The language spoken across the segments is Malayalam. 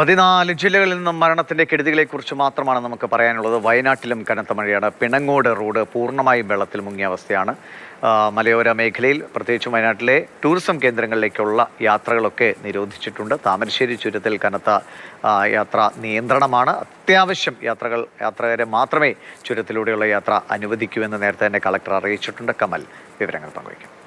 14 ജില്ലകളിൽ നിന്നും മരണത്തിന്റെ കെടുതികളെക്കുറിച്ച് മാത്രമാണ് നമുക്ക് പറയാനുള്ളത്. വയനാട്ടിലും കനത്ത മഴയാണ്. പിണങ്ങോട് റോഡ് പൂർണ്ണമായും വെള്ളത്തിൽ മുങ്ങിയ അവസ്ഥയാണ്. മലയോര മേഖലയിൽ പ്രത്യേകിച്ചും വയനാട്ടിലെ ടൂറിസം കേന്ദ്രങ്ങളിലേക്കുള്ള യാത്രകളൊക്കെ നിരോധിച്ചിട്ടുണ്ട്. താമരശ്ശേരി ചുരത്തിൽ കനത്ത യാത്രാ നിയന്ത്രണമാണ്. അത്യാവശ്യം യാത്രക്കാരെ മാത്രമേ ചുരത്തിലൂടെയുള്ള യാത്ര അനുവദിക്കൂ എന്ന് നേരത്തെ തന്നെ കളക്ടർ അറിയിച്ചിട്ടുണ്ട്. കമൽ വിവരങ്ങൾ പങ്കുവയ്ക്കും.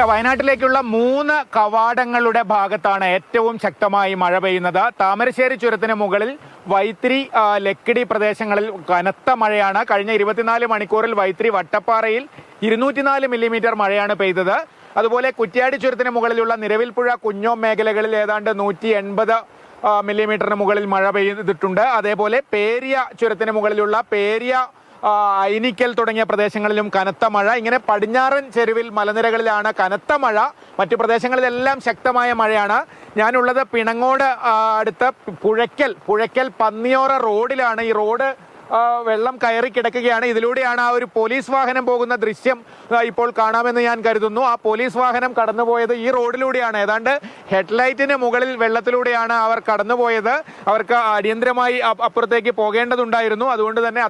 വയനാട്ടിലേക്കുള്ള 3 കവാടങ്ങളുടെ ഭാഗത്താണ് ഏറ്റവും ശക്തമായി മഴ പെയ്യുന്നത്. താമരശ്ശേരി ചുരത്തിന് മുകളിൽ വൈത്തിരി, ലക്കിടി പ്രദേശങ്ങളിൽ കനത്ത മഴയാണ്. കഴിഞ്ഞ 24 മണിക്കൂറിൽ വൈത്തിരി വട്ടപ്പാറയിൽ 204 മില്ലിമീറ്റർ മഴയാണ് പെയ്തത്. അതുപോലെ കുറ്റ്യാടി ചുരത്തിന് മുകളിലുള്ള നിരവിൽപ്പുഴ, കുഞ്ഞോം മേഖലകളിൽ ഏതാണ്ട് 180 മില്ലിമീറ്ററിന് മുകളിൽ മഴ പെയ്തിട്ടുണ്ട്. അതേപോലെ പേരിയ ചുരത്തിന് മുകളിലുള്ള പേരിയ, ഐനിക്കൽ തുടങ്ങിയ പ്രദേശങ്ങളിലും കനത്ത മഴ. ഇങ്ങനെ പടിഞ്ഞാറൻ ചെരുവിൽ മലനിരകളിലാണ് കനത്ത മഴ. മറ്റു പ്രദേശങ്ങളിലെല്ലാം ശക്തമായ മഴയാണ്. ഞാനുള്ളത് പിണങ്ങോട് അടുത്ത പുഴയ്ക്കൽ പന്നിയോറ റോഡിലാണ്. ഈ റോഡ് വെള്ളം കയറി കിടക്കുകയാണ്. ഇതിലൂടെയാണ് ആ ഒരു പോലീസ് വാഹനം പോകുന്ന ദൃശ്യം ഇപ്പോൾ കാണാമെന്ന് ഞാൻ കരുതുന്നു. ആ പോലീസ് വാഹനം കടന്നുപോയത് ഈ റോഡിലൂടെയാണ്. ഏതാണ്ട് ഹെഡ്ലൈറ്റിന് മുകളിൽ വെള്ളത്തിലൂടെയാണ് അവർ കടന്നുപോയത്. അവർക്ക് അടിയന്തരമായി അപ്പുറത്തേക്ക് പോകേണ്ടതുണ്ടായിരുന്നു. അതുകൊണ്ട് തന്നെ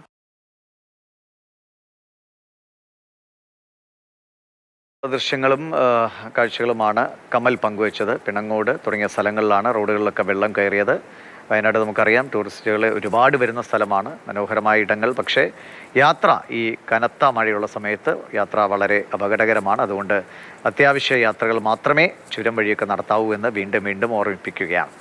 ദൃശ്യങ്ങളും കാഴ്ചകളുമാണ് കമൽ പങ്കുവച്ചത്. പിണങ്ങോട് തുടങ്ങിയ സ്ഥലങ്ങളിലാണ് റോഡുകളിലൊക്കെ വെള്ളം കയറിയത്. വയനാട് നമുക്കറിയാം, ടൂറിസ്റ്റുകൾ ഒരുപാട് വരുന്ന സ്ഥലമാണ്, മനോഹരമായ ഇടങ്ങൾ. പക്ഷേ യാത്ര ഈ കനത്ത മഴയുള്ള സമയത്ത് യാത്ര വളരെ അപകടകരമാണ്. അതുകൊണ്ട് അത്യാവശ്യ യാത്രകൾ മാത്രമേ ചുരം വഴിയൊക്കെ നടത്താവൂ എന്ന് വീണ്ടും ഓർമ്മിപ്പിക്കുകയാണ്.